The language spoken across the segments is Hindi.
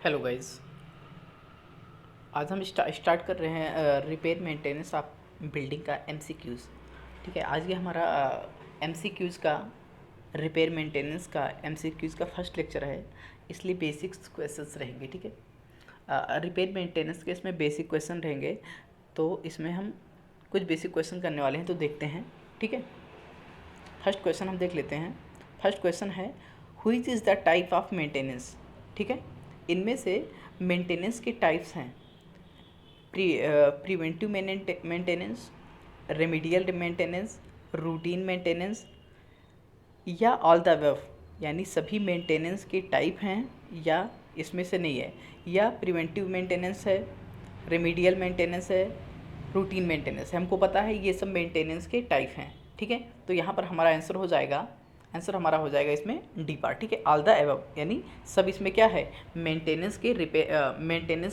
Hello guys. आज हम स्टार्ट कर रहे हैं रिपेयर मेंटेनेंस ऑफ बिल्डिंग का एमसीक्यूज़। ठीक है, आज ये हमारा एमसीक्यूज़ का रिपेयर मेंटेनेंस का एमसीक्यूज़ का फर्स्ट लेक्चर है, इसलिए बेसिक्स क्वेश्चंस रहेंगे। ठीक है, रिपेयर मेंटेनेंस के इसमें बेसिक क्वेश्चन रहेंगे, तो इसमें हम कुछ बेसिक क्वेश्चन करने वाले हैं, तो देखते हैं। ठीक है, फर्स्ट क्वेश्चन हम देख लेते हैं। फर्स्ट क्वेश्चन है, which is the type of maintenance. ठीक है, इनमें से मेंटेनेंस के टाइप्स हैं preventive maintenance, remedial maintenance, routine maintenance या ऑल द अबव, यानी सभी मेंटेनेंस के टाइप हैं या इसमें से नहीं है, या प्रिवेंटिव मेंटेनेंस है, रेमिडियल मेंटेनेंस है, रूटीन मेंटेनेंस है। हमको पता है ये सब मेंटेनेंस के टाइप हैं। ठीक है, तो यहाँ पर हमारा आंसर हो जाएगा, इसमें डी पार्ट। ठीक है, ऑल द अबव, यानी सब इसमें क्या है, मेंटेनेंस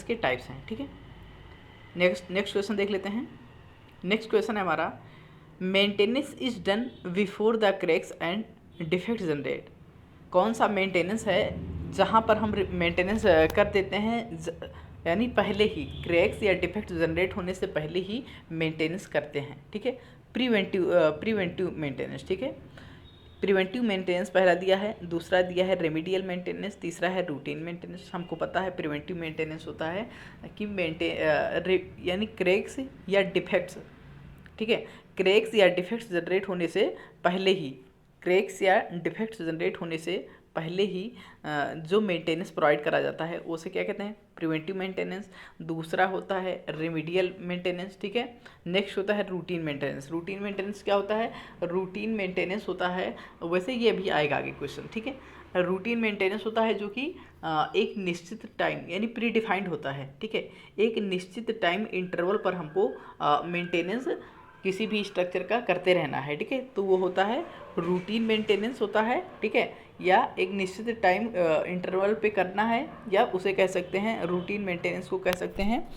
के टाइप्स हैं। ठीक है, नेक्स्ट क्वेश्चन देख लेते हैं। नेक्स्ट क्वेश्चन है हमारा, maintenance is done before the cracks and defect generate. कौन सा मेंटेनेंस है जहाँ पर हम मेंटेनेंस कर देते हैं, यानी पहले ही क्रैक्स या डिफेक्ट जनरेट होने से पहले ही मेंटेनेंस करते हैं। ठीक है, प्रिवेंटिव मेंटेनेंस। ठीक है, प्रिवेंटिव मेंटेनेंस पहला दिया है, दूसरा दिया है रेमिडियल मेंटेनेंस, तीसरा है रूटीन मेंटेनेंस। हमको पता है प्रिवेंटिव मेंटेनेंस होता है कि यानी क्रैक्स या डिफेक्ट्स। ठीक है, क्रैक्स या डिफेक्ट्स जनरेट होने से पहले ही, जो मेंटेनेंस प्रोवाइड करा जाता है उसे क्या कहते हैं, प्रिवेंटिव मेंटेनेंस। दूसरा होता है रेमिडियल मेंटेनेंस। ठीक है, नेक्स्ट होता है रूटीन मेंटेनेंस। रूटीन मेंटेनेंस क्या होता है, रूटीन मेंटेनेंस होता है, वैसे ये भी आएगा आगे क्वेश्चन। ठीक है, रूटीन मेंटेनेंस होता है जो कि एक निश्चित टाइम यानी प्री डिफाइंड होता है। ठीक है, एक निश्चित टाइम इंटरवल पर हमको मेंटेनेंस किसी भी स्ट्रक्चर का करते रहना है। ठीक है, तो वो होता है रूटीन मेंटेनेंस होता है। ठीक है, या एक निश्चित टाइम इंटरवल पे करना है, या उसे कह सकते हैं, रूटीन मेंटेनेंस को कह सकते हैं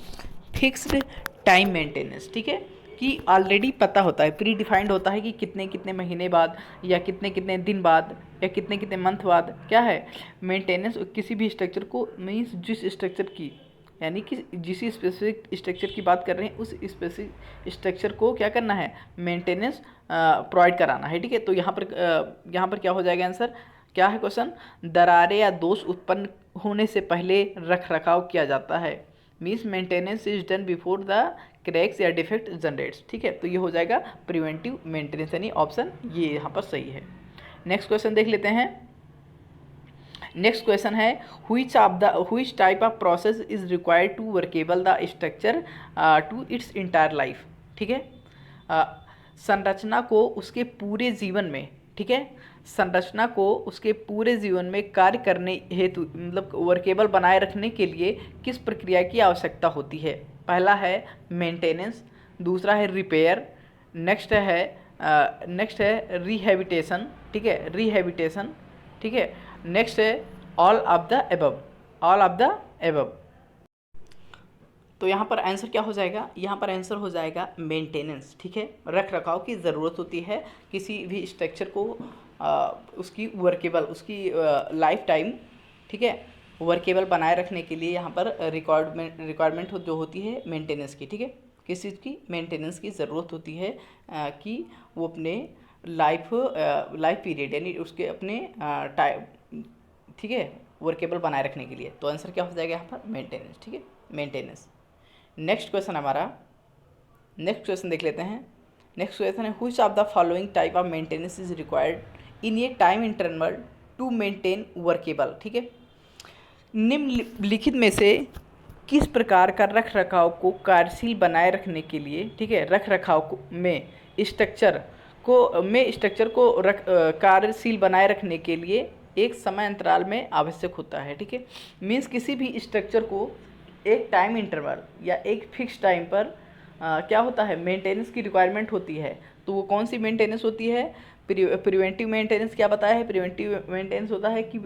फिक्स्ड टाइम मेंटेनेंस। ठीक है, कि ऑलरेडी पता होता है, प्री डिफाइंड होता है कि कितने कितने महीने बाद या कितने कितने दिन बाद या कितने कितने मंथ बाद क्या है मेंटेनेंस किसी भी स्ट्रक्चर को, मीन्स जिस स्ट्रक्चर की, यानी कि जिस स्पेसिफिक स्ट्रक्चर की बात कर रहे हैं उस स्पेसिफिक स्ट्रक्चर को क्या करना है, मेंटेनेंस प्रोवाइड कराना है। ठीक है, तो यहाँ पर क्या हो जाएगा आंसर, क्या है क्वेश्चन, दरारें या दोष उत्पन्न होने से पहले रख रखाव किया जाता है। Means maintenance is done before the cracks या डिफेक्ट जनरेट्स। ठीक है, तो ये हो जाएगा प्रिवेंटिव मेंटेनेंस, यानी ऑप्शन ये यहाँ पर सही है। नेक्स्ट क्वेश्चन देख लेते हैं। नेक्स्ट क्वेश्चन है, which type of process is required to workable the structure to its entire life. ठीक है, संरचना को उसके पूरे जीवन में, ठीक है, संरचना को उसके पूरे जीवन में कार्य करने हेतु, मतलब वर्केबल बनाए रखने के लिए किस प्रक्रिया की आवश्यकता होती है। पहला है मेंटेनेंस, दूसरा है रिपेयर, नेक्स्ट है रिहैबिटेशन। ठीक है, रिहैबिटेशन। ठीक है, नेक्स्ट है ऑल ऑफ द एबव। तो यहाँ पर आंसर क्या हो जाएगा, यहाँ पर आंसर हो जाएगा मेंटेनेंस। ठीक है, रख रखाव की ज़रूरत होती है किसी भी स्ट्रक्चर को, उसकी वर्केबल, उसकी लाइफ टाइम, ठीक है, वर्केबल बनाए रखने के लिए यहाँ पर रिक्वायरमेंट जो होती है मेंटेनेंस की। ठीक है, किस चीज़ की, मेंटेनेंस की ज़रूरत होती है कि वो अपने लाइफ पीरियड, यानी उसके अपने टाइम, ठीक है, वर्केबल बनाए रखने के लिए। तो आंसर क्या हो जाएगा यहाँ पर, मेंटेनेंस। ठीक है, मेंटेनेंस। नेक्स्ट क्वेश्चन देख लेते हैं। नेक्स्ट क्वेश्चन है, which of the following type of maintenance is required in a time interval to maintain workable. ठीक है, निम्नलिखित में से किस प्रकार का रख रखाव को कार्यशील बनाए रखने के लिए, ठीक है, रख रखाव में स्ट्रक्चर को कार्यशील बनाए रखने के लिए एक समय अंतराल में आवश्यक होता है। ठीक है, मीन्स किसी भी स्ट्रक्चर को एक टाइम इंटरवल या एक फिक्स टाइम पर क्या होता है, मेंटेनेंस की रिक्वायरमेंट होती है। तो वो कौन सी मेंटेनेंस होती है, प्रिवेंटिव मेंटेनेंस। क्या बताया है, प्रिवेंटिव मेंटेनेंस होता है कि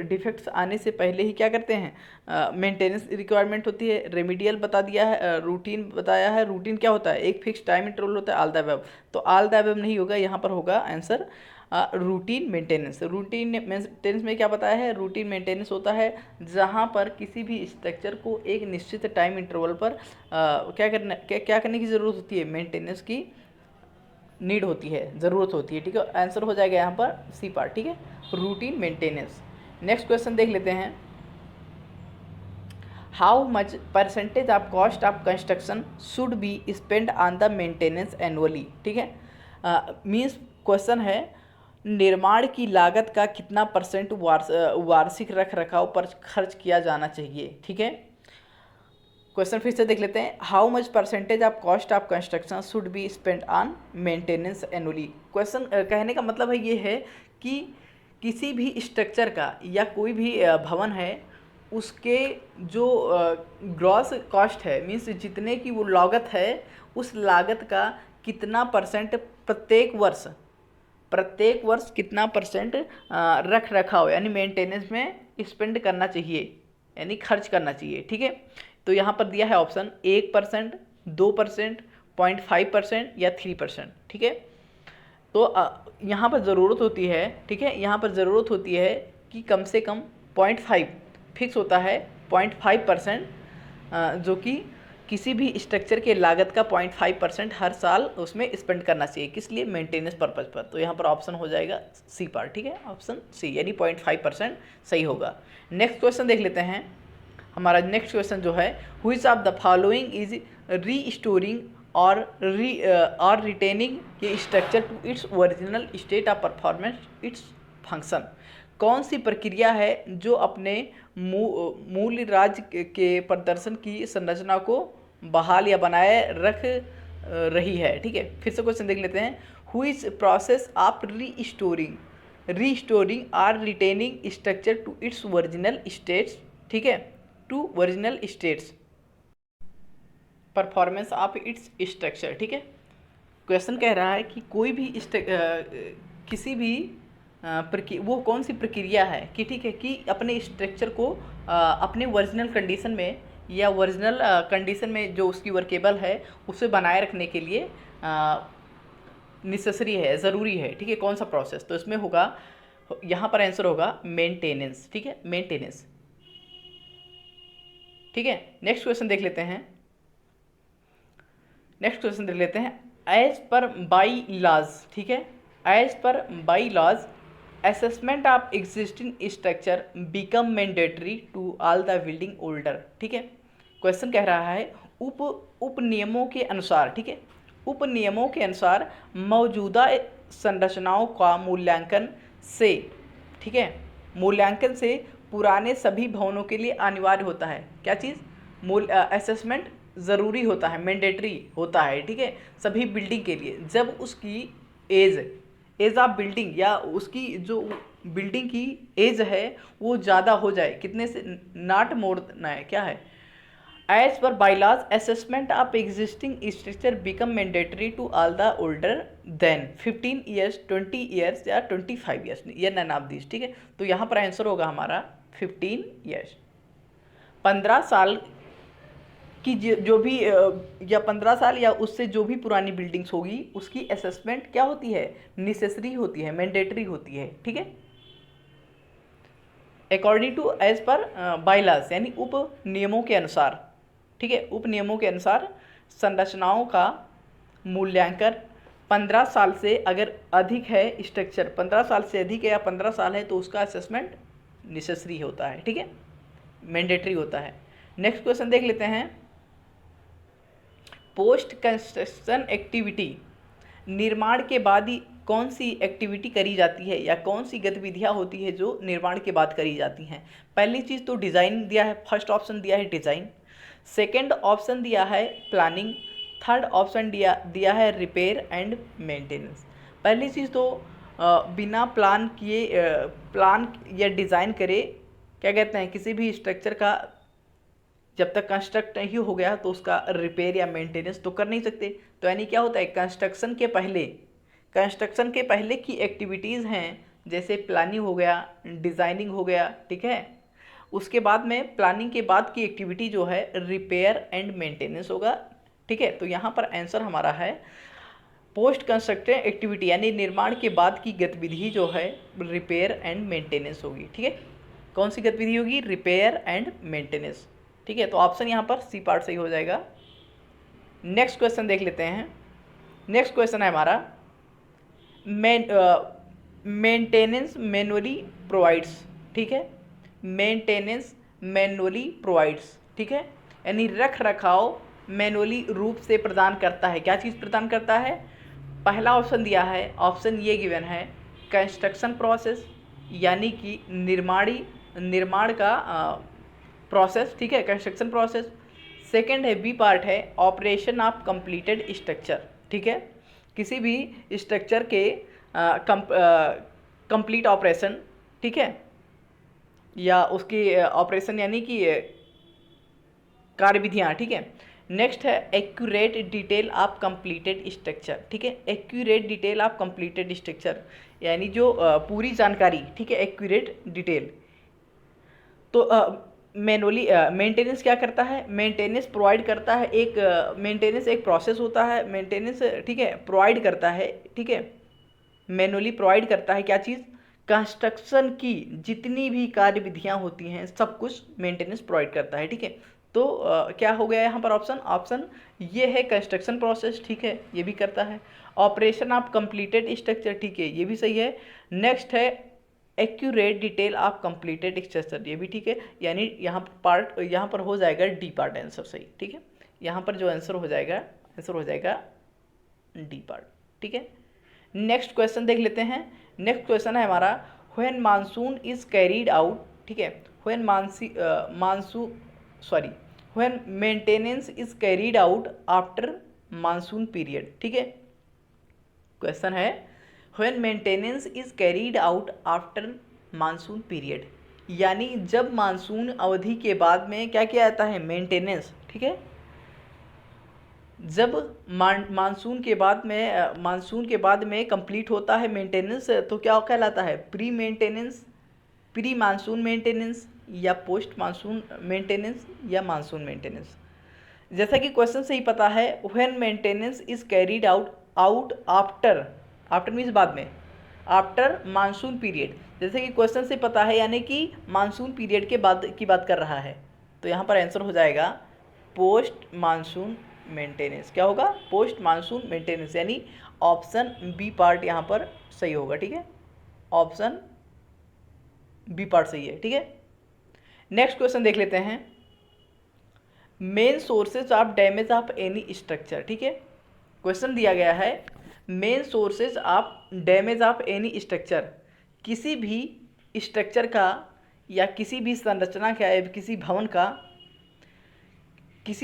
डिफेक्ट्स आने से पहले ही क्या करते हैं, मेंटेनेंस रिक्वायरमेंट होती है। रेमिडियल बता दिया है, रूटीन बताया है। रूटीन क्या होता है, एक फिक्स टाइम इंटरवल होता है, ऑल द अबव। तो ऑल द अबव नहीं होगा, यहाँ पर होगा answer routine maintenance. Routine maintenance में क्या बताया है, रूटीन मेंटेनेंस होता है जहाँ पर किसी भी स्ट्रक्चर को एक निश्चित टाइम इंटरवल पर क्या करने की ज़रूरत होती है, मेंटेनेंस की नीड होती है, ज़रूरत होती है। ठीक है, आंसर हो जाएगा यहाँ पर सी पार्ट। ठीक है, रूटीन मेंटेनेंस। नेक्स्ट क्वेश्चन देख लेते हैं, how much percentage of cost of construction should be spend on the maintenance annually. ठीक है, मीन्स क्वेश्चन है निर्माण की लागत का कितना परसेंट वार्षिक रख रखाव पर खर्च किया जाना चाहिए। ठीक है, क्वेश्चन फिर से देख लेते हैं, how much percentage of cost of construction should be spend on maintenance annually. Question कहने का मतलब है ये है कि किसी भी स्ट्रक्चर का या कोई भी भवन है उसके जो ग्रॉस कॉस्ट है, मीन्स जितने की वो लागत है, उस लागत का कितना परसेंट प्रत्येक वर्ष कितना परसेंट रख रखाव यानी मेंटेनेंस में स्पेंड करना चाहिए, यानी खर्च करना चाहिए। ठीक है, तो यहाँ पर दिया है ऑप्शन 1%, 2%, 0.5% या 3%। ठीक है, तो यहाँ पर ज़रूरत होती है, ठीक है, यहाँ पर ज़रूरत होती है कि कम से कम 0.5 फिक्स होता है, 0.5% जो कि किसी भी स्ट्रक्चर के लागत का 0.5% हर साल उसमें स्पेंड करना चाहिए, किस लिए, मेंटेनेंस पर्पज़ पर। तो यहाँ पर ऑप्शन हो जाएगा सी पार्ट। ठीक है, ऑप्शन सी यानी 0.5% सही होगा। नेक्स्ट क्वेश्चन देख लेते हैं, हमारा नेक्स्ट क्वेश्चन जो है, which of the following is restoring और रिटेनिंग के structure to its original state of performance its function. कौन सी प्रक्रिया है जो अपने मूल राज्य के प्रदर्शन की संरचना को बहाल या बनाए रख रही है। ठीक है, फिर से क्वेश्चन देख लेते हैं, व्हिच प्रोसेस ऑफ रीस्टोरिंग और retaining structure to its original states. ठीक है, to original states performance of its structure. ठीक है, क्वेश्चन कह रहा है कि कोई भी किसी भी वो कौन सी प्रक्रिया है कि, ठीक है, कि अपने स्ट्रक्चर को अपने ओरिजिनल कंडीशन में या ओरिजिनल कंडीशन में जो उसकी वर्केबल है उसे बनाए रखने के लिए नेसेसरी है, ज़रूरी है। ठीक है, कौन सा प्रोसेस, तो इसमें होगा, यहाँ पर आंसर होगा मेंटेनेंस। ठीक है, मेंटेनेंस। ठीक है, नेक्स्ट क्वेश्चन देख लेते हैं, एज पर बाई लॉज। ठीक है, as per bylaws assessment of existing structure become mandatory to all the building holder. ठीक है, क्वेश्चन कह रहा है उप नियमों के अनुसार, ठीक है, उप नियमों के अनुसार मौजूदा संरचनाओं का मूल्यांकन से, ठीक है, मूल्यांकन से पुराने सभी भवनों के लिए अनिवार्य होता है। क्या चीज़, असेसमेंट ज़रूरी होता है, मैंडेटरी होता है। ठीक है, सभी बिल्डिंग के लिए जब उसकी एज ऑफ बिल्डिंग या उसकी जो बिल्डिंग की एज है वो ज़्यादा हो जाए, कितने से, नॉट मोर ना है, क्या है, as per bylaws assessment of existing structure become mandatory to all the older than 15 years, 20 years या 25 ईयर्स या नन ऑफ दिस। ठीक है, तो यहाँ पर आंसर होगा हमारा 15 ईयर्स। 15 साल कि जो भी या 15 साल या उससे जो भी पुरानी बिल्डिंग्स होगी उसकी असेसमेंट क्या होती है, नेसेसरी होती है, मैंडेटरी होती है। ठीक है, according to as per bylaws यानी उप नियमों के अनुसार। ठीक है, उप नियमों के अनुसार संरचनाओं का मूल्यांकन 15 साल से अगर अधिक है स्ट्रक्चर, 15 साल से अधिक है या 15 साल है तो उसका असेसमेंट नेसेसरी होता है। ठीक है, मैंडेटरी होता है। नेक्स्ट क्वेश्चन देख लेते हैं, पोस्ट कंस्ट्रक्शन एक्टिविटी, निर्माण के बाद ही कौन सी एक्टिविटी करी जाती है या कौन सी गतिविधियाँ होती है जो निर्माण के बाद करी जाती हैं। पहली चीज़ तो डिज़ाइन दिया है, फर्स्ट ऑप्शन दिया है डिज़ाइन, सेकंड ऑप्शन दिया है प्लानिंग, थर्ड ऑप्शन दिया है रिपेयर एंड मेंटेनेंस। पहली चीज़ तो बिना प्लान किए प्लान या डिज़ाइन करे, क्या कहते हैं, किसी भी स्ट्रक्चर का जब तक कंस्ट्रक्ट नहीं हो गया तो उसका रिपेयर या मेंटेनेंस तो कर नहीं सकते। तो यानी क्या होता है, कंस्ट्रक्शन के पहले की एक्टिविटीज़ हैं, जैसे प्लानिंग हो गया, डिज़ाइनिंग हो गया। ठीक है, उसके बाद में प्लानिंग के बाद की एक्टिविटी जो है रिपेयर एंड मेंटेनेंस होगा। ठीक है, तो यहाँ पर आंसर हमारा है पोस्ट कंस्ट्रक्शन एक्टिविटी यानी निर्माण के बाद की गतिविधि जो है रिपेयर एंड मेंटेनेंस होगी। ठीक है, कौन सी गतिविधि होगी? Repair and maintenance. ठीक है, तो ऑप्शन यहाँ पर सी पार्ट सही हो जाएगा। नेक्स्ट क्वेश्चन देख लेते हैं। नेक्स्ट क्वेश्चन है हमारा मेंटेनेंस मैनुअली प्रोवाइड्स। ठीक है, मेंटेनेंस मैनुअली प्रोवाइड्स। ठीक है, यानी रख रखाव मैनुअली रूप से प्रदान करता है। क्या चीज़ प्रदान करता है? पहला ऑप्शन दिया है, ऑप्शन ये गिवन है कंस्ट्रक्शन प्रोसेस, यानी कि निर्माण का प्रोसेस। ठीक है, कंस्ट्रक्शन प्रोसेस। सेकंड है, बी पार्ट है ऑपरेशन ऑफ कंप्लीटेड स्ट्रक्चर। ठीक है, किसी भी स्ट्रक्चर के कंप्लीट ऑपरेशन। ठीक है, या उसकी ऑपरेशन यानी कि कार्यविधियाँ। ठीक है, नेक्स्ट है accurate detail of completed structure. ठीक है, accurate detail of completed structure यानी जो पूरी जानकारी। ठीक है, एक्यूरेट डिटेल। तो मैनुअली मेंटेनेंस क्या करता है? मेंटेनेंस प्रोवाइड करता है मेंटेनेंस एक प्रोसेस होता है। मेंटेनेंस ठीक है प्रोवाइड करता है। ठीक है, मैनुअली प्रोवाइड करता है क्या चीज़? कंस्ट्रक्शन की जितनी भी कार्यविधियाँ होती हैं सब कुछ मेंटेनेंस प्रोवाइड करता है। ठीक है, तो क्या हो गया यहाँ पर ऑप्शन ये है कंस्ट्रक्शन प्रोसेस। ठीक है, ये भी करता है। Operation of completed structure. ठीक है, ये भी सही है। नेक्स्ट है accurate detail of completed structure, ये भी ठीक है। यानी यहाँ पर हो जाएगा डी पार्ट आंसर सही। ठीक है, यहाँ पर जो आंसर हो जाएगा डी पार्ट। ठीक है, नेक्स्ट क्वेश्चन देख लेते हैं। नेक्स्ट क्वेश्चन है हमारा when monsoon is carried out. ठीक है, when maintenance is carried out after monsoon period. ठीक है, क्वेश्चन है when maintenance is carried out after monsoon period, यानी जब मानसून अवधि के बाद में क्या किया जाता है? मेंटेनेंस। ठीक है, जब मानसून के बाद में कंप्लीट होता है मेंटेनेंस तो क्या कहलाता है? Pre maintenance, pre monsoon maintenance, या पोस्ट मानसून मेंटेनेंस, या मानसून मेंटेनेंस। जैसा कि क्वेश्चन से ही पता है when maintenance is carried out after means बाद में, आफ्टर मानसून पीरियड। जैसे कि क्वेश्चन से पता है यानी कि मानसून पीरियड के बाद की बात कर रहा है, तो यहाँ पर आंसर हो जाएगा पोस्ट मानसून मेंटेनेंस। क्या होगा? पोस्ट मानसून मेंटेनेंस, यानी ऑप्शन बी पार्ट यहाँ पर सही होगा। ठीक है, ऑप्शन बी पार्ट सही है। ठीक है, नेक्स्ट क्वेश्चन देख लेते हैं। Main sources of damage of any structure. ठीक है, क्वेश्चन दिया गया है main sources of damage of any structure, किसी भी स्ट्रक्चर का या किसी भी संरचना का या किसी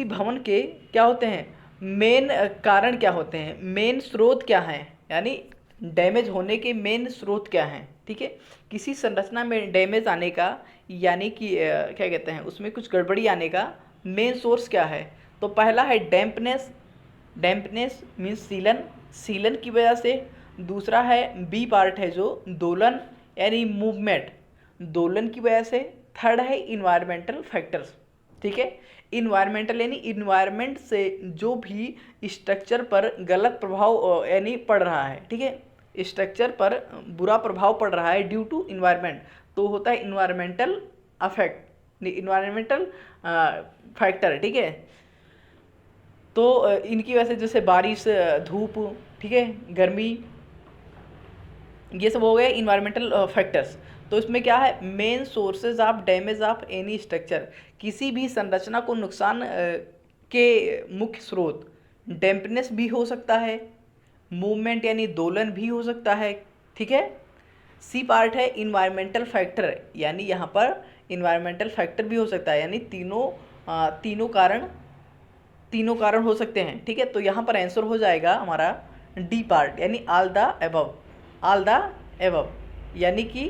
भवन के क्या होते हैं? मेन कारण क्या होते हैं? मेन स्रोत क्या हैं? यानी डैमेज होने के मेन स्रोत क्या हैं? ठीक है, किसी संरचना में डैमेज आने का यानी कि क्या कहते हैं उसमें कुछ गड़बड़ी आने का मेन सोर्स क्या है? तो पहला है डैम्पनेस मीन्स सीलन की वजह से। दूसरा है बी पार्ट है जो दोलन यानी मूवमेंट, दोलन की वजह से। थर्ड है इन्वायरमेंटल फैक्टर्स। ठीक है, इन्वायरमेंटल यानी इन्वायरमेंट से जो भी स्ट्रक्चर पर गलत प्रभाव यानी पड़ रहा है। ठीक है, स्ट्रक्चर पर बुरा प्रभाव पड़ रहा है ड्यू टू इन्वायरमेंट, तो होता है इन्वायरमेंटल फैक्टर। ठीक है, तो इनकी वजह से जैसे बारिश, धूप, ठीक है, गर्मी, ये सब हो गए इन्वायरमेंटल फैक्टर्स। तो इसमें क्या है? Main sources of damage of any structure, किसी भी संरचना को नुकसान के मुख्य स्रोत डैम्पनेस भी हो सकता है, मूवमेंट यानी दोलन भी हो सकता है। ठीक है, सी पार्ट है इन्वायरमेंटल फैक्टर, यानी यहाँ पर इन्वायरमेंटल फैक्टर भी हो सकता है, यानी तीनों कारण हो सकते हैं। ठीक है, तो यहाँ पर आंसर हो जाएगा हमारा डी पार्ट, यानी ऑल द एबव, यानी कि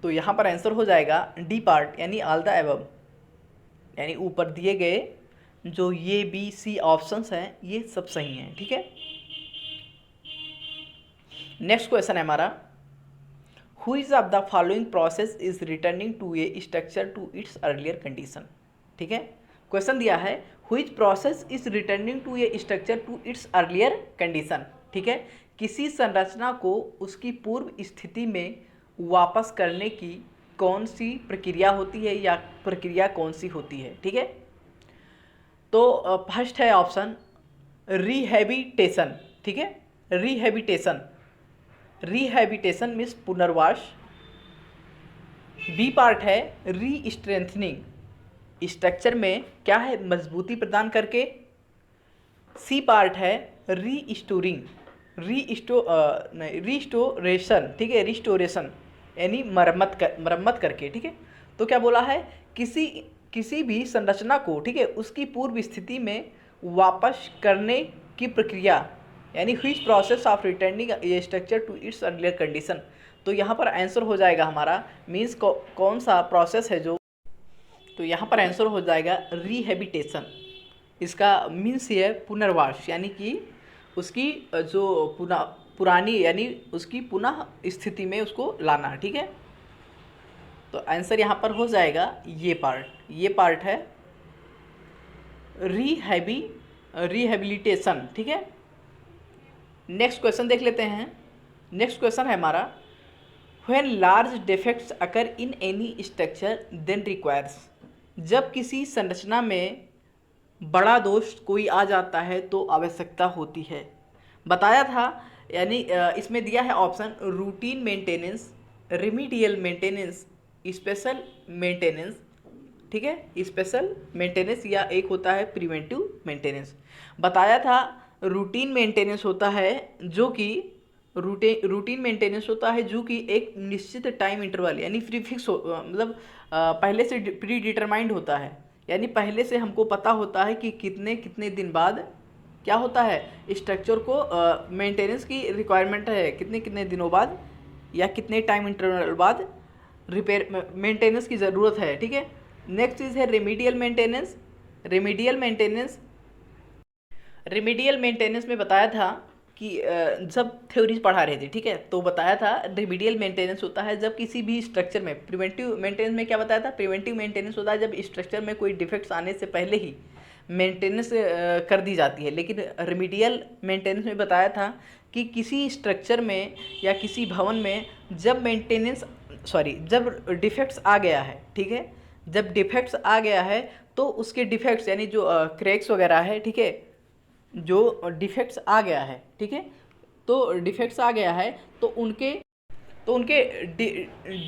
तो यहाँ पर आंसर हो जाएगा डी पार्ट, यानी ऑल द एबव, यानी ऊपर दिए गए जो ये बी सी ऑप्शंस हैं ये सब सही हैं। ठीक है, नेक्स्ट क्वेश्चन है हमारा which of the following process is returning to a structure to its earlier condition. ठीक है, क्वेश्चन दिया है which process is returning to a structure to its earlier condition. ठीक है, किसी संरचना को उसकी पूर्व स्थिति में वापस करने की कौन सी प्रक्रिया होती है या प्रक्रिया कौन सी होती है। ठीक है, तो फर्स्ट है ऑप्शन रिहैबिटेशन। ठीक है, रिहैबिटेशन, रिहैबिटेशन मीन्स पुनर्वास। बी पार्ट है री स्ट्रेंथनिंग, स्ट्रक्चर में क्या है, मजबूती प्रदान करके। सी पार्ट है रीस्टोरिंग, रिस्टोरेशन। ठीक है, रिस्टोरेशन यानी मरम्मत करके। ठीक है, तो क्या बोला है, किसी भी संरचना को, ठीक है, उसकी पूर्व स्थिति में वापस करने की प्रक्रिया, यानी which process of returning a structure to its earlier condition. तो यहाँ पर आंसर हो जाएगा हमारा, मीन्स कौन सा प्रोसेस है जो, तो यहाँ पर आंसर हो जाएगा रिहैबिटेशन। इसका मीन्स ये है पुनर्वास, यानी कि उसकी जो पुरानी यानी उसकी पुनः स्थिति में उसको लाना। ठीक है, तो आंसर यहाँ पर हो जाएगा ये पार्ट है रिहैबिलिटेशन। ठीक है, नेक्स्ट क्वेश्चन देख लेते हैं। नेक्स्ट क्वेश्चन है हमारा when large defects occur in any structure then requires. जब किसी संरचना में बड़ा दोष कोई आ जाता है तो आवश्यकता होती है। बताया था, यानी इसमें दिया है option routine maintenance, remedial maintenance, special maintenance. ठीक है, स्पेशल मेंटेनेंस या एक होता है प्रिवेंटिव मेंटेनेंस। बताया था रूटीन मेंटेनेंस होता है जो कि रूटीन मेंटेनेंस होता है जो कि एक निश्चित टाइम इंटरवल यानी प्रीफिक्स मतलब पहले से प्री डिटरमाइंड होता है, यानी पहले से हमको पता होता है कि कितने कितने दिन बाद क्या होता है, स्ट्रक्चर को मेंटेनेंस की रिक्वायरमेंट है, कितने कितने दिनों बाद या कितने टाइम इंटरवल बाद रिपेयर मेंटेनेंस की ज़रूरत है। ठीक है, नेक्स्ट चीज़ है रेमिडियल मेंटेनेंस। रेमिडियल मेंटेनेंस में बताया था कि जब थ्योरीज पढ़ा रहे थे, ठीक है, तो बताया था रेमिडियल मेंटेनेंस होता है जब किसी भी स्ट्रक्चर में, प्रिवेंटिव मेंटेनेंस में क्या बताया था, प्रिवेंटिव मेंटेनेंस होता है जब स्ट्रक्चर में कोई डिफेक्ट्स आने से पहले ही मेंटेनेंस कर दी जाती है। लेकिन रेमिडियल मेंटेनेंस में बताया था कि किसी स्ट्रक्चर में या किसी भवन में जब जब डिफेक्ट्स आ गया है, ठीक है, जब डिफेक्ट्स आ गया है तो उसके डिफेक्ट्स यानी जो क्रैक्स वगैरह है, ठीक है, जो डिफेक्ट्स आ गया है, ठीक है, तो डिफेक्ट्स आ गया है तो उनके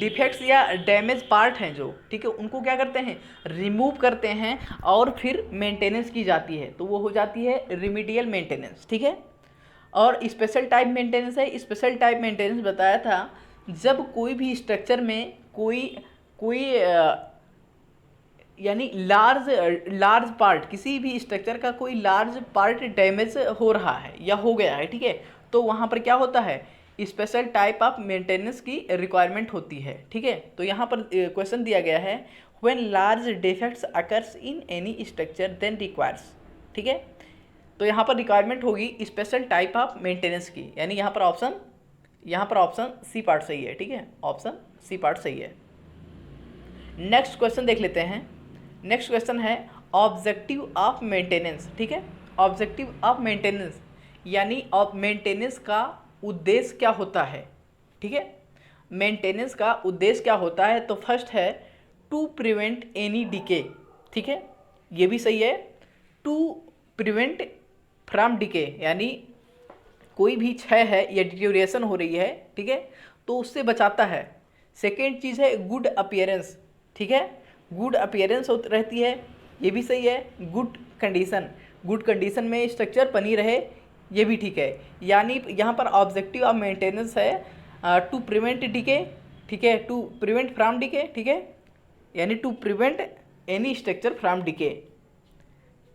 डिफेक्ट्स या डैमेज पार्ट हैं जो, ठीक है, उनको क्या करते हैं, रिमूव करते हैं और फिर मेंटेनेंस की जाती है, तो वो हो जाती है रिमीडियल मेंटेनेंस। ठीक है, और स्पेशल टाइप मेंटेनेंस है। स्पेशल टाइप मेंटेनेंस बताया था जब कोई भी स्ट्रक्चर में कोई यानी लार्ज पार्ट, किसी भी स्ट्रक्चर का कोई लार्ज पार्ट डैमेज हो रहा है या हो गया है, ठीक है, तो वहाँ पर क्या होता है, स्पेशल टाइप ऑफ मेंटेनेंस की रिक्वायरमेंट होती है। ठीक है, तो यहाँ पर क्वेश्चन दिया गया है when large defects occurs in any structure then requires. ठीक है, तो यहाँ पर रिक्वायरमेंट होगी स्पेशल टाइप ऑफ मेंटेनेंस की, यानी यहाँ पर ऑप्शन सी पार्ट सही है। ठीक है, ऑप्शन सी पार्ट सही है। नेक्स्ट क्वेश्चन देख लेते हैं। नेक्स्ट क्वेश्चन है ऑब्जेक्टिव ऑफ मेंटेनेंस। ठीक है, ऑब्जेक्टिव ऑफ मेंटेनेंस यानी मेंटेनेंस का उद्देश्य क्या होता है। ठीक है, मेंटेनेंस का उद्देश्य क्या होता है, तो फर्स्ट है टू प्रिवेंट एनी डिके। ठीक है, ये भी सही है, टू प्रिवेंट फ्रॉम डिके, यानी कोई भी क्षय है या डिटेरियोरेशन हो रही है, ठीक है, तो उससे बचाता है। सेकेंड चीज़ है गुड अपीयरेंस। ठीक है, गुड अपीयरेंस रहती है, ये भी सही है। गुड कंडीशन में स्ट्रक्चर बनी रहे, ये भी ठीक है, यानी यहाँ पर ऑब्जेक्टिव ऑफ मेंटेनेंस है टू प्रिवेंट डिके। ठीक है, टू प्रिवेंट फ्रॉम डिके। ठीक है, यानी to prevent any structure from decay,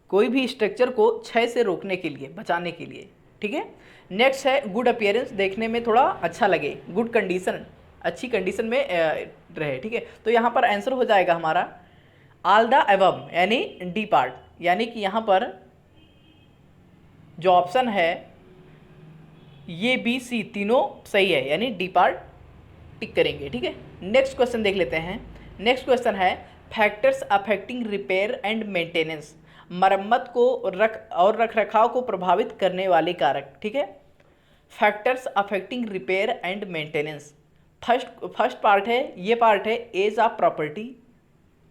कोई भी स्ट्रक्चर को क्षय से रोकने के लिए, बचाने के लिए। ठीक है, नेक्स्ट है गुड अपीयरेंस, देखने में थोड़ा अच्छा लगे, गुड कंडीशन, अच्छी कंडीशन में रहे। ठीक है, तो यहाँ पर आंसर हो जाएगा हमारा ऑल द अबव, यानी डी पार्ट, यानी कि यहाँ पर जो ऑप्शन है ये बी सी तीनों सही है, यानी डी पार्ट टिक करेंगे, ठीक है। नेक्स्ट क्वेश्चन देख लेते हैं। नेक्स्ट क्वेश्चन है factors affecting repair and maintenance, मरम्मत को रख रखाव को प्रभावित करने वाले कारक, ठीक है। Factors affecting repair and maintenance, first part है, ये पार्ट है एज ऑफ प्रॉपर्टी।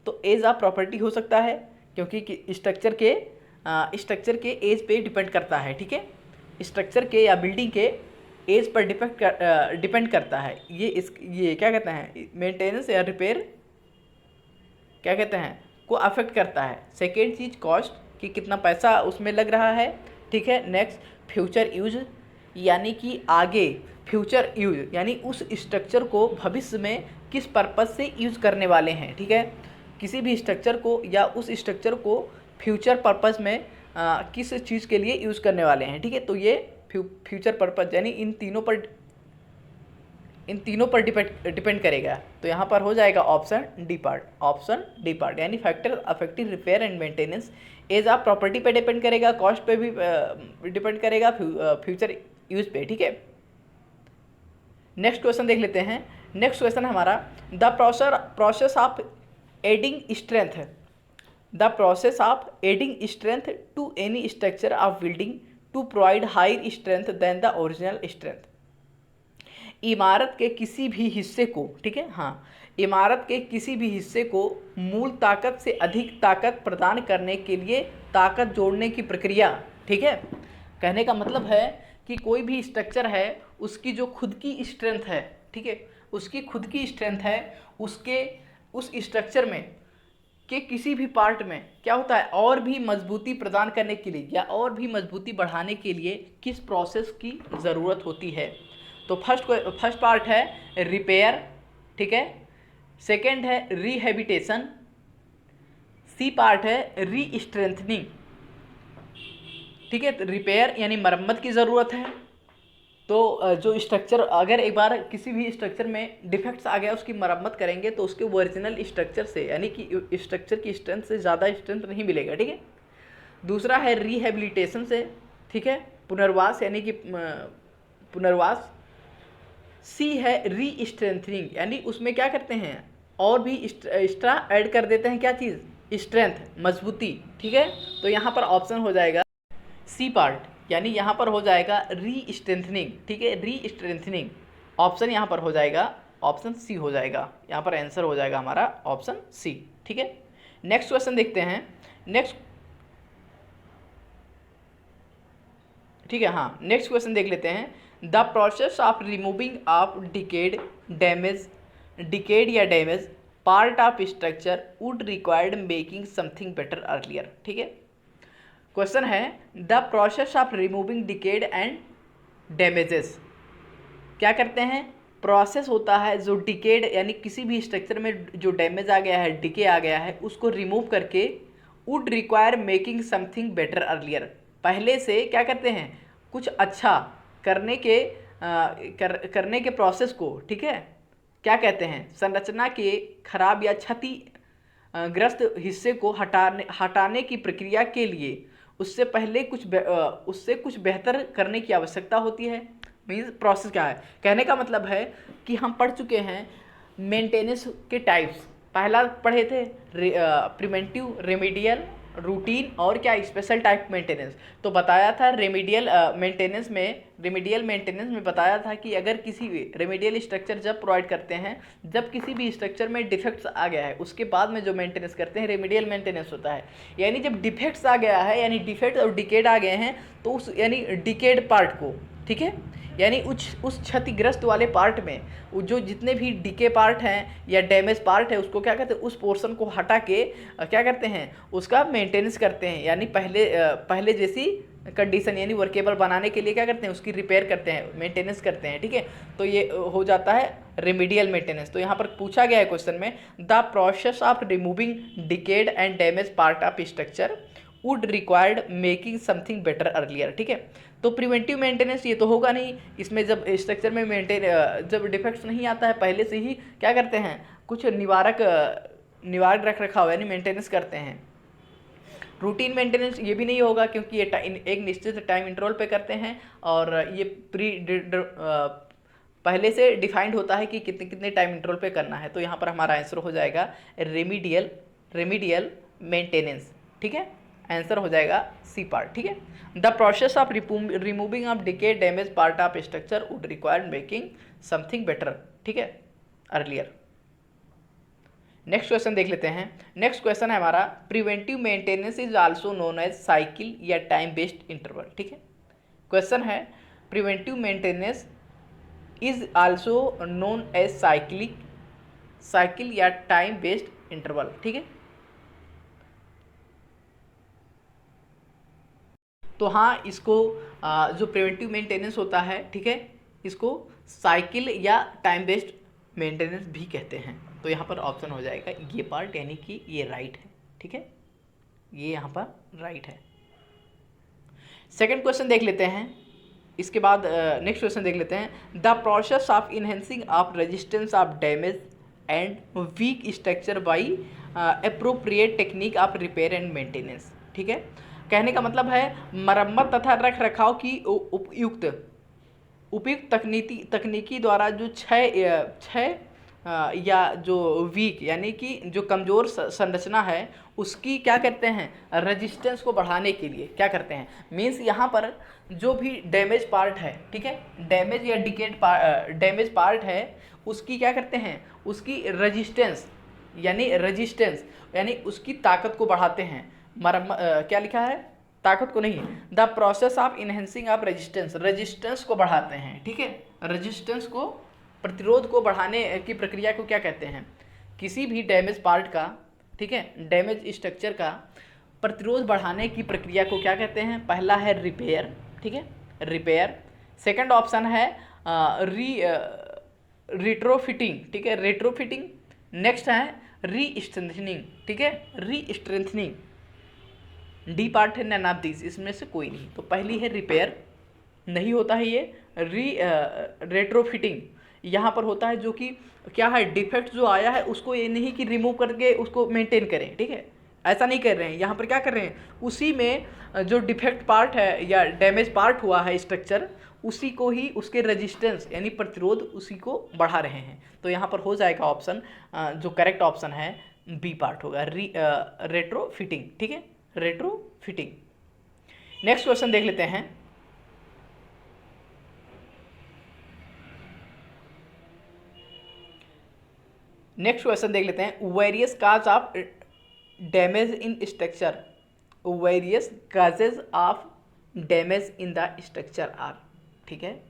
तो एज ऑफ प्रॉपर्टी हो सकता है क्योंकि स्ट्रक्चर के एज पे डिपेंड करता है, ठीक है। स्ट्रक्चर के या बिल्डिंग के एज पर डिपेंड करता है। ये क्या कहते हैं, मेंटेनेंस या रिपेयर क्या कहते हैं को अफेक्ट करता है। सेकेंड चीज़ कॉस्ट, कि कितना पैसा उसमें लग रहा है, ठीक है। नेक्स्ट फ्यूचर यूज, यानी कि आगे फ्यूचर यूज यानी उस स्ट्रक्चर को भविष्य में किस पर्पज़ से यूज़ करने वाले हैं, ठीक है। किसी भी स्ट्रक्चर को या उस स्ट्रक्चर को फ्यूचर पर्पज़ में किस चीज़ के लिए यूज़ करने वाले हैं, ठीक है। तो ये फ्यूचर पर्पज़ यानी इन तीनों पर डिपेंड करेगा। तो यहाँ पर हो जाएगा ऑप्शन डी पार्ट, यानी factor affecting repair and maintenance age of property पे डिपेंड करेगा, कॉस्ट पे भी डिपेंड करेगा, फ्यूचर यूज पे, ठीक है। नेक्स्ट क्वेश्चन देख लेते हैं। नेक्स्ट क्वेश्चन हमारा the process of adding strength to any structure of building to provide higher strength than the original strength. इमारत के किसी भी हिस्से को, ठीक है, हाँ, इमारत के किसी भी हिस्से को मूल ताकत से अधिक ताकत प्रदान करने के लिए ताकत जोड़ने की प्रक्रिया, ठीक है। कहने का मतलब है कि कोई भी स्ट्रक्चर है उसकी जो खुद की स्ट्रेंथ है, ठीक है, उसकी खुद की स्ट्रेंथ है, उसके उस स्ट्रक्चर में के किसी भी पार्ट में क्या होता है और भी मजबूती प्रदान करने के लिए या और भी मजबूती बढ़ाने के लिए किस प्रोसेस की ज़रूरत होती है। तो फर्स्ट पार्ट है रिपेयर, ठीक है। सेकंड है रिहेबिटेशन, सी पार्ट है री स्ट्रेंथनिंग, ठीक है। तो रिपेयर यानी मरम्मत की ज़रूरत है। तो जो स्ट्रक्चर अगर एक बार किसी भी स्ट्रक्चर में डिफेक्ट्स आ गया उसकी मरम्मत करेंगे तो उसके ओरिजिनल स्ट्रक्चर से यानी कि स्ट्रक्चर की स्ट्रेंथ से ज़्यादा स्ट्रेंथ नहीं मिलेगा, ठीक है। दूसरा है रिहेबिलिटेशन से, ठीक है, पुनर्वास यानी कि पुनर्वास। सी है री स्ट्रेंथनिंग, यानी उसमें क्या करते हैं और भी एक्स्ट्रा ऐड कर देते हैं, क्या चीज़, स्ट्रेंथ, मजबूती, ठीक है। तो यहाँ पर ऑप्शन हो जाएगा सी पार्ट, यानी यहाँ पर हो जाएगा री स्ट्रेंथनिंग, ठीक है, री स्ट्रेंथनिंग। ऑप्शन यहाँ पर हो जाएगा ऑप्शन सी हो जाएगा, यहाँ पर आंसर हो जाएगा हमारा ऑप्शन सी, ठीक है। नेक्स्ट क्वेश्चन देखते हैं। नेक्स्ट, ठीक है, हाँ, नेक्स्ट क्वेश्चन देख लेते हैं। The process of removing of decayed या damage part of structure would required making something better earlier, ठीक है। क्वेश्चन है the process of removing decayed and damages, क्या करते हैं, प्रोसेस होता है जो डिकेड यानी किसी भी स्ट्रक्चर में जो डैमेज आ गया है, डिके आ गया है, उसको रिमूव करके would require making something better earlier, पहले से क्या करते हैं कुछ अच्छा करने के प्रोसेस को, ठीक है, क्या कहते हैं, संरचना के खराब या क्षति ग्रस्त हिस्से को हटाने की प्रक्रिया के लिए उससे कुछ बेहतर करने की आवश्यकता होती है। मीन्स प्रोसेस क्या है, कहने का मतलब है कि हम पढ़ चुके हैं मेंटेनेंस के टाइप्स। पहला पढ़े थे प्रिवेंटिव, रेमेडियल, रूटीन और क्या स्पेशल टाइप मेंटेनेंस। तो बताया था रेमेडियल मेंटेनेंस में बताया था कि अगर किसी भी रेमेडियल स्ट्रक्चर जब प्रोवाइड करते हैं, जब किसी भी स्ट्रक्चर में डिफेक्ट्स आ गया है उसके बाद में जो मेंटेनेंस करते हैं रेमेडियल मेंटेनेंस होता है। यानी जब डिफेक्ट्स आ गया है यानी डिफेक्ट और डिकेड आ गए हैं तो उस यानी डिकेड पार्ट को, ठीक है, यानी उस क्षतिग्रस्त वाले पार्ट में जो जितने भी डिके पार्ट हैं या डैमेज पार्ट है उसको क्या कहते हैं, उस पोर्शन को हटा के क्या करते हैं उसका मेंटेनेंस करते हैं, यानी पहले जैसी कंडीशन यानी वर्केबल बनाने के लिए क्या करते हैं उसकी रिपेयर करते हैं, मेंटेनेंस करते हैं, ठीक है। तो ये हो जाता है रेमेडियल मेंटेनेंस। तो यहाँ पर पूछा गया है क्वेश्चन में the process of removing decayed and damage part of structure would required making something better earlier, ठीक है। तो प्रिवेंटिव मेंटेनेंस ये तो होगा नहीं, इसमें जब स्ट्रक्चर में जब डिफेक्ट्स नहीं आता है पहले से ही क्या करते हैं कुछ निवारक रख रखाव यानी मेंटेनेंस करते हैं। रूटीन मेंटेनेंस ये भी नहीं होगा क्योंकि ये एक निश्चित टाइम इंटरवल पे करते हैं और ये पहले से डिफाइंड होता है कि कितने कितने टाइम इंटरवल पे करना है। तो यहाँ पर हमारा आंसर हो जाएगा रेमिडियल मेंटेनेंस, ठीक है, आंसर हो जाएगा सी पार्ट, ठीक है। The process of removing of decay damage part of structure would require making something better, ठीक है, अर्लियर। नेक्स्ट क्वेश्चन देख लेते हैं। नेक्स्ट क्वेश्चन है हमारा preventive maintenance is also known as cycle या टाइम बेस्ड इंटरवल, ठीक है। क्वेश्चन है preventive maintenance is also known as cycle या टाइम बेस्ड इंटरवल, ठीक है। तो हाँ, इसको जो प्रिवेंटिव मेंटेनेंस होता है, ठीक है, इसको साइकिल या टाइम बेस्ड मेंटेनेंस भी कहते हैं। तो यहाँ पर ऑप्शन हो जाएगा ये पार्ट, यानी कि ये राइट है, ठीक है, ये यहाँ पर राइट है। सेकंड क्वेश्चन देख लेते हैं। इसके बाद नेक्स्ट क्वेश्चन देख लेते हैं। The process of enhancing of resistance of damage and weak structure by appropriate technique of repair and maintenance, ठीक है। कहने का मतलब है मरम्मत तथा रख रखाव की उपयुक्त तकनीकी द्वारा जो क्षय या जो वीक यानी कि जो कमज़ोर संरचना है उसकी क्या करते हैं, रेजिस्टेंस को बढ़ाने के लिए क्या करते हैं, मीन्स यहाँ पर जो भी डैमेज पार्ट है, ठीक है, डैमेज या डैमेज पार्ट है उसकी क्या करते हैं, उसकी रेजिस्टेंस यानी उसकी ताकत को बढ़ाते हैं। क्या लिखा है, ताकत को नहीं, the process of enhancing of resistance को बढ़ाते हैं, ठीक है, रेजिस्टेंस को, प्रतिरोध को बढ़ाने की प्रक्रिया को क्या कहते हैं, किसी भी डैमेज पार्ट का, ठीक है, डैमेज स्ट्रक्चर का प्रतिरोध बढ़ाने की प्रक्रिया को क्या कहते हैं। पहला है रिपेयर, ठीक है, रिपेयर। सेकंड ऑप्शन है रिट्रोफिटिंग, ठीक है, रेट्रोफिटिंग। नेक्स्ट है रीस्ट्रेंथनिंग, ठीक है, रीस्ट्रेंथनिंग। डी पार्ट है नन ऑफ दिस, इसमें से कोई नहीं। तो पहली है रिपेयर, नहीं होता है ये। रेट्रोफिटिंग यहाँ पर होता है, जो कि क्या है, डिफेक्ट जो आया है उसको ये नहीं कि रिमूव करके उसको मेंटेन करें, ठीक है, ऐसा नहीं कर रहे हैं। यहाँ पर क्या कर रहे हैं, उसी में जो डिफेक्ट पार्ट है या डैमेज पार्ट हुआ है स्ट्रक्चर, उसी को ही उसके रेजिस्टेंस यानी प्रतिरोध उसी को बढ़ा रहे हैं। तो यहाँ पर हो जाएगा ऑप्शन, जो करेक्ट ऑप्शन है बी पार्ट होगा, रेट्रोफिटिंग, ठीक है, रेट्रोफिटिंग। नेक्स्ट क्वेश्चन देख लेते हैं। नेक्स्ट क्वेश्चन देख लेते हैं। Various cause of damage in structure, various causes of damage in the structure are, ठीक है।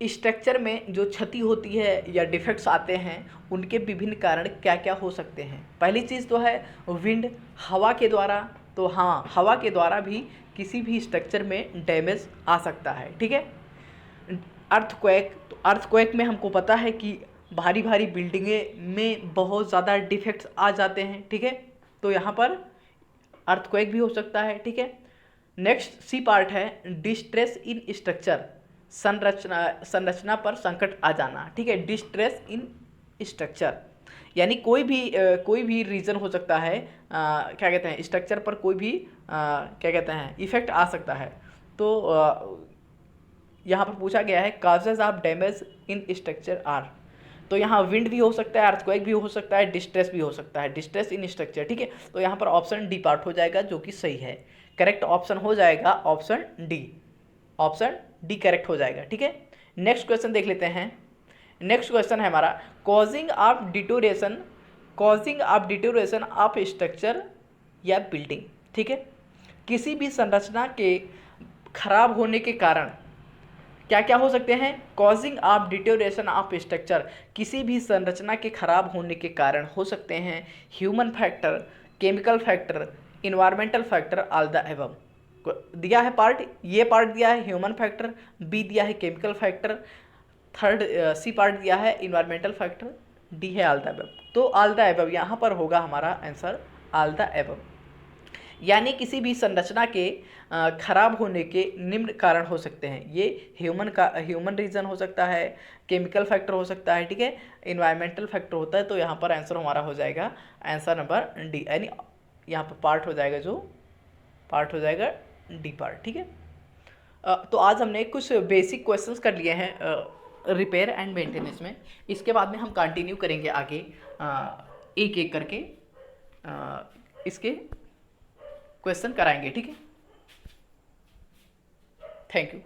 स्ट्रक्चर में जो क्षति होती है या डिफेक्ट्स आते हैं उनके विभिन्न कारण क्या क्या हो सकते हैं। पहली चीज़ तो है विंड, हवा के द्वारा। तो हाँ, हवा के द्वारा भी किसी भी स्ट्रक्चर में डैमेज आ सकता है, ठीक है। अर्थक्वेक, तो अर्थक्वेक में हमको पता है कि भारी भारी बिल्डिंगें में बहुत ज़्यादा डिफेक्ट्स आ जाते हैं, ठीक है, तो यहाँ पर अर्थक्वेक भी हो सकता है, ठीक है। नेक्स्ट सी पार्ट है डिस्ट्रेस इन स्ट्रक्चर, संरचना पर संकट आ जाना, ठीक है, डिस्ट्रेस इन स्ट्रक्चर यानी कोई भी रीज़न हो सकता है, क्या कहते हैं, स्ट्रक्चर पर कोई भी क्या कहते हैं इफेक्ट आ सकता है। तो यहाँ पर पूछा गया है causes of damage in structure are, तो यहाँ विंड भी हो सकता है, अर्थक्वेक भी हो सकता है, डिस्ट्रेस भी हो सकता है, डिस्ट्रेस इन स्ट्रक्चर, ठीक है। तो यहाँ पर ऑप्शन डी पार्ट हो जाएगा, जो कि सही है। करेक्ट ऑप्शन हो जाएगा option D, option D correct हो जाएगा, ठीक है। नेक्स्ट क्वेश्चन देख लेते हैं। नेक्स्ट क्वेश्चन है हमारा causing of deterioration of structure या बिल्डिंग, ठीक है। किसी भी संरचना के खराब होने के कारण क्या क्या हो सकते हैं, causing of deterioration of structure, किसी भी संरचना के खराब होने के कारण हो सकते हैं human factor, chemical factor, environmental factor, all the above. दिया है पार्ट, ये पार्ट दिया है ह्यूमन फैक्टर, बी दिया है chemical factor, third C part दिया है इन्वायरमेंटल फैक्टर, डी है ऑल द अबव। तो ऑल द अबव यहाँ पर होगा हमारा आंसर, ऑल द अबव। यानी किसी भी संरचना के खराब होने के निम्न कारण हो सकते हैं। ये ह्यूमन रीजन हो सकता है, केमिकल फैक्टर हो सकता है, ठीक है, इन्वायरमेंटल फैक्टर होता है। तो यहाँ पर आंसर हमारा हो जाएगा आंसर नंबर डी, यानी यहाँ पर पार्ट हो जाएगा, जो पार्ट हो जाएगा डी पार्ट, ठीक है। तो आज हमने कुछ बेसिक क्वेश्चंस कर लिए हैं रिपेयर एंड मेंटेनेंस में। इसके बाद में हम कंटिन्यू करेंगे आगे एक एक करके इसके क्वेश्चन कराएंगे, ठीक है। Thank you.